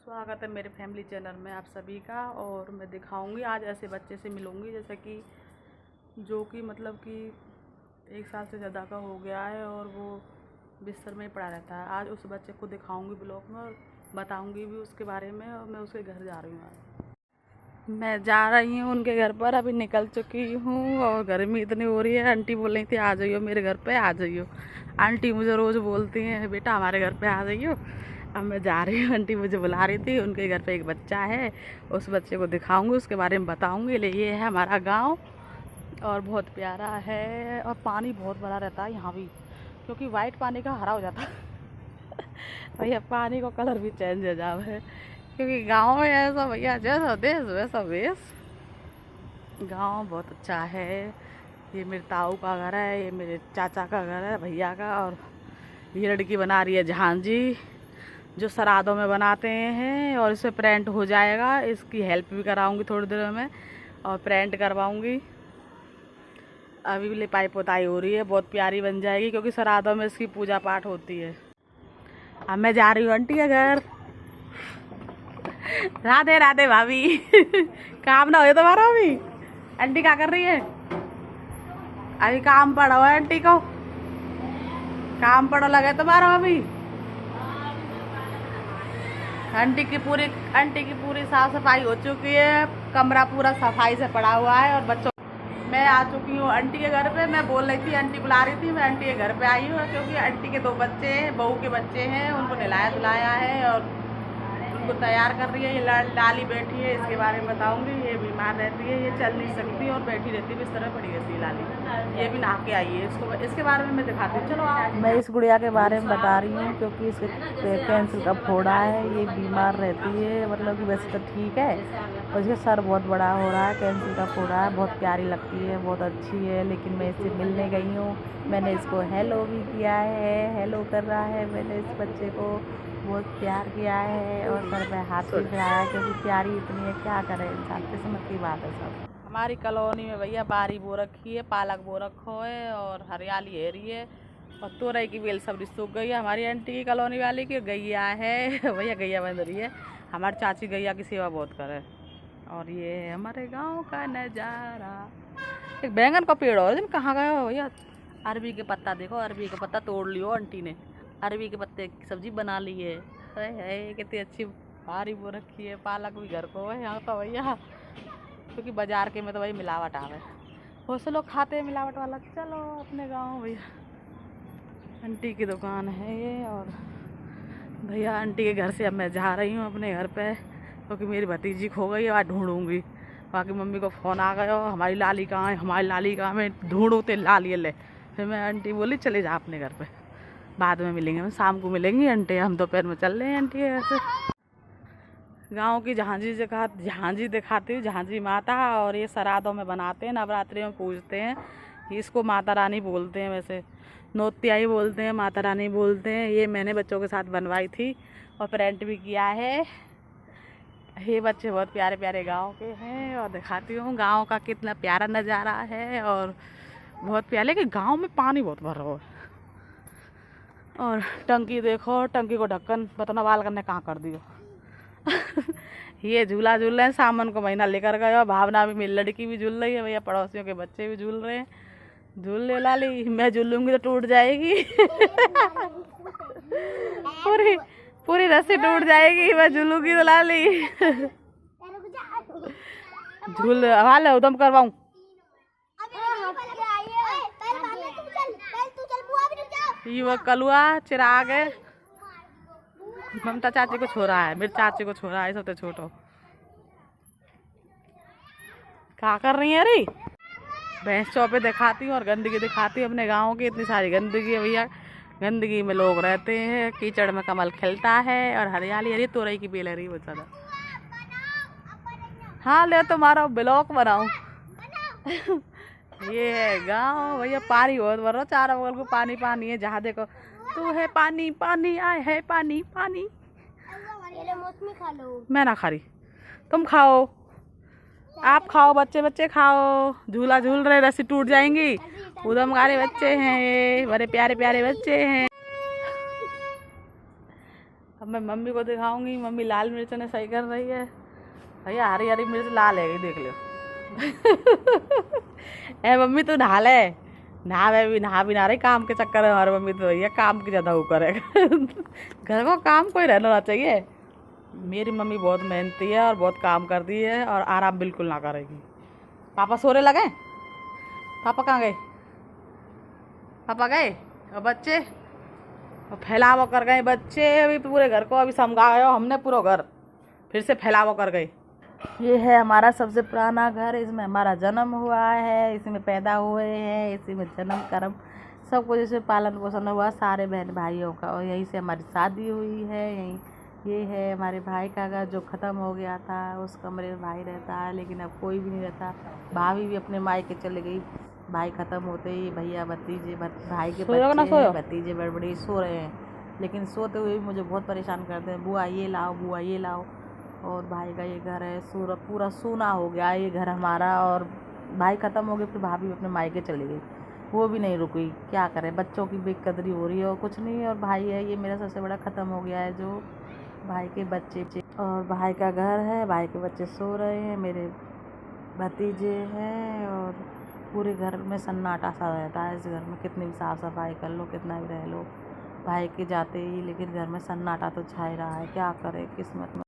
स्वागत है मेरे फैमिली चैनल में आप सभी का। और मैं दिखाऊंगी आज ऐसे बच्चे से मिलूंगी जैसे कि जो कि मतलब कि 1 साल से ज़्यादा का हो गया है और वो बिस्तर में ही पड़ा रहता है। आज उस बच्चे को दिखाऊंगी ब्लॉग में और बताऊंगी भी उसके बारे में। और मैं उसके घर जा रही हूँ, आज मैं जा रही हूँ उनके घर पर। अभी निकल चुकी हूँ और गर्मी इतनी हो रही है। आंटी बोल रही थी आ जाइयो मेरे घर पे, आ जाइयो। आंटी मुझे रोज़ बोलती हैं बेटा हमारे घर पे आ जाइयो। अब मैं जा रही हूँ, आंटी मुझे बुला रही थी। उनके घर पे एक बच्चा है, उस बच्चे को दिखाऊंगी, उसके बारे में बताऊंगी। ये है हमारा गांव और बहुत प्यारा है। और पानी बहुत बड़ा रहता है यहाँ भी, क्योंकि वाइट पानी का हरा हो जाता है भैया पानी का कलर भी चेंज हो जाता है, क्योंकि गांव में ऐसा भैया जैसा देश वैसा वेश। गांव बहुत अच्छा है। ये मेरे ताऊ का घर है, ये मेरे चाचा का घर है, भैया का। और ये लड़की बना रही है झांझी, जो श्राद्धों में बनाते हैं। और इसे प्रिंट हो जाएगा, इसकी हेल्प भी कराऊंगी थोड़ी देर में और प्रिंट करवाऊंगी। अभी लिपाई पोताई हो रही है, बहुत प्यारी बन जाएगी, क्योंकि श्राद्धों में इसकी पूजा पाठ होती है। अब मैं जा रही हूँ आंटी के घर। राधे राधे भाभी काम ना हो तुम्हारा अभी? आंटी क्या कर रही है? अभी काम पड़ा हुआ है आंटी को, काम पड़ा लगा तुम्हारा अभी? आंटी की पूरी साफ सफाई हो चुकी है, कमरा पूरा सफाई से पड़ा हुआ है। और बच्चों मैं आ चुकी हूँ आंटी के घर पे। मैं बोल रही थी, आंटी बुला रही थी, मैं आंटी के घर पे आई हूँ, क्योंकि आंटी के 2 बच्चे हैं, बहू के बच्चे हैं। उनको नहलाया धुलाया है और उनको तैयार कर रही है। ये लाली बैठी है, इसके बारे में बताऊंगी। ये बीमार रहती है, ये चल नहीं सकती और बैठी रहती है, बिस्तर में पड़ी रहती है लाली। ये भी नहा के आई है, इसके बारे में मैं दिखाती हूँ। चलो मैं इस गुड़िया के बारे में बता रही हूँ, क्योंकि इसके कैंसर का फोड़ा है। ये बीमार रहती है, मतलब कि वैसे तो ठीक है, और इसका सर बहुत बड़ा हो रहा है, कैंसर का फोड़ा है। बहुत प्यारी लगती है, बहुत अच्छी है। लेकिन मैं इससे मिलने गई हूँ, मैंने इसको हेलो भी किया है, हेलो कर रहा है। मैंने इस बच्चे को बहुत प्यार किया है और सर पे हाथ भी फिराया, क्योंकि प्यारी इतनी है, क्या करे इंसान, किस्मत की बात है सब। हमारी कॉलोनी में भैया बारी बो रखी है, पालक बो रखो है और हरियाली है रही है। और तोरई की बेल सब सूख गई है। हमारी आंटी की कॉलोनी वाली की गैया है भैया, गैया बन रही है। हमारी चाची गैया की सेवा बहुत करे। और ये है हमारे गाँव का नज़ारा। एक बैंगन का पेड़ और कहाँ गया हो भैया? अरबी के पत्ता देखो, अरबी का पत्ता तोड़ लियो आंटी ने, अरबी के पत्ते की सब्जी बना ली है। कितनी अच्छी भारी वो रखी है। पालक भी घर को है यहाँ तो भैया, क्योंकि बाजार के में तो भाई मिलावट आवे, बहुत से लोग खाते हैं मिलावट वाला। चलो अपने गाँव भैया, आंटी की दुकान है ये। और भैया आंटी के घर से अब मैं जा रही हूँ अपने घर पे, क्योंकि मेरी भतीजी खो गई है, वहाँ ढूंढूंगी। बाकी मम्मी को फ़ोन आ गया, हमारी लाली कहाँ है, हमारी लाली कहाँ, मैं ढूंढूँ तो लाली ले। फिर मैं आंटी बोली चले जा अपने घर पे, बाद में मिलेंगे, हम शाम को मिलेंगे आंटी, हम दोपहर में चल रहे हैं आंटी के घर से। गाँव की झांझी दिखाती हूँ, झांझी माता। और ये श्राद्धों में बनाते हैं, नवरात्रि में पूजते हैं। इसको माता रानी बोलते हैं, वैसे नोत्याई बोलते हैं, माता रानी बोलते हैं। ये मैंने बच्चों के साथ बनवाई थी और प्रिंट भी किया है। ये बच्चे बहुत प्यारे प्यारे गांव के हैं और दिखाती हूँ गांव का कितना प्यारा नज़ारा है। और बहुत प्यारा, लेकिन गांव में पानी बहुत भर रहा है। और टंकी देखो, टंकी को ढक्कन बतना बाल करने कहाँ कर दियो ये झूला झूल रहे हैं, सामान को महीना लेकर गए। भावना भी, मेरी लड़की भी झूल रही है भैया, पड़ोसियों के बच्चे भी झूल रहे हैं। झूल ले लाली, मैं झूलूंगी तो टूट जाएगी पूरी रस्सी टूट जाएगी, मैं झूलूंगी तो लाली झूल हवा ले उदम करवाऊं। ये कलुआ चिराग है, ममता चाची को छोड़ा है, मेरी चाची को छोड़ा है, सबसे छोटो। क्या कर रही है? अरे भैंस चौपे दिखाती हूँ और गंदगी दिखाती हूँ अपने गाँव की। इतनी सारी गंदगी है भैया, गंदगी में लोग रहते हैं, कीचड़ में कमल खिलता है और हरियाली हरी। तोरई की बेल हरी बहुत ज़्यादा। हाँ ले तुम्हारा ब्लॉक बनाऊँ ये है गाँव भैया, पानी बहुत भर रहा, चारों बगल को पानी पानी है। जहाँ देखो तू है पानी पानी, आए है पानी पानी। खा लो। मैं ना खा रही, तुम खाओ, आप खाओ, बच्चे बच्चे खाओ। झूला झूल रहे, रस्सी टूट जाएंगी। उदम गारे बच्चे हैं, बड़े प्यारे प्यारे बच्चे हैं। अब अब मैं मम्मी को दिखाऊंगी। मम्मी लाल मिर्च ने सही कर रही है। भैया हरी हरी मिर्च लाल है, देख लो। ए मम्मी तू नहा ले। नहा भी ना रही काम के चक्कर में हमारी मम्मी तो भैया काम की ज़्यादा ऊपर है। घर को काम कोई रहना चाहिए। मेरी मम्मी बहुत मेहनती है और बहुत काम करती है और आराम बिल्कुल ना करेगी। पापा सोने लगे? पापा कहाँ गए? पापा गए और बच्चे फैलाव कर गए। बच्चे अभी पूरे घर को अभी समझा गए, हमने पूरा घर फिर से फैलाव कर गए। ये है हमारा सबसे पुराना घर। इसमें हमारा जन्म हुआ है, इसी में पैदा हुए हैं, इसी में जन्म कर्म सब कुछ इसमें पालन पोषण हुआ सारे बहन भाइयों का। और यहीं से हमारी शादी हुई है। यहीं ये है हमारे भाई का घर जो ख़त्म हो गया था। उस कमरे में भाई रहता है, लेकिन अब कोई भी नहीं रहता। भाभी भी अपने मायके चले गई। भाई ख़त्म होते ही भैया भतीजे भाई के बच्चे भतीजे बड़बड़ी सो रहे हैं, लेकिन सोते हुए भी मुझे बहुत परेशान करते हैं। बुआ ये लाओ, बुआ ये लाओ। और भाई का ये घर है पूरा सूना हो गया ये घर हमारा। और भाई ख़त्म हो गए, फिर भाभी भी अपने मायके चली गई, वो भी नहीं रुकी। क्या करें, बच्चों की बेकदरी हो रही है और कुछ नहीं। और भाई है ये मेरा सबसे बड़ा ख़त्म हो गया है, जो भाई के बच्चे और भाई का घर है। भाई के बच्चे सो रहे हैं, मेरे भतीजे हैं और पूरे घर में सन्नाटा सा रहता है। इस घर में कितनी भी साफ़ सफाई कर लो, कितना भी रह लो, भाई के जाते ही लेकिन घर में सन्नाटा तो छा ही रहा है। क्या करें, किस्मत में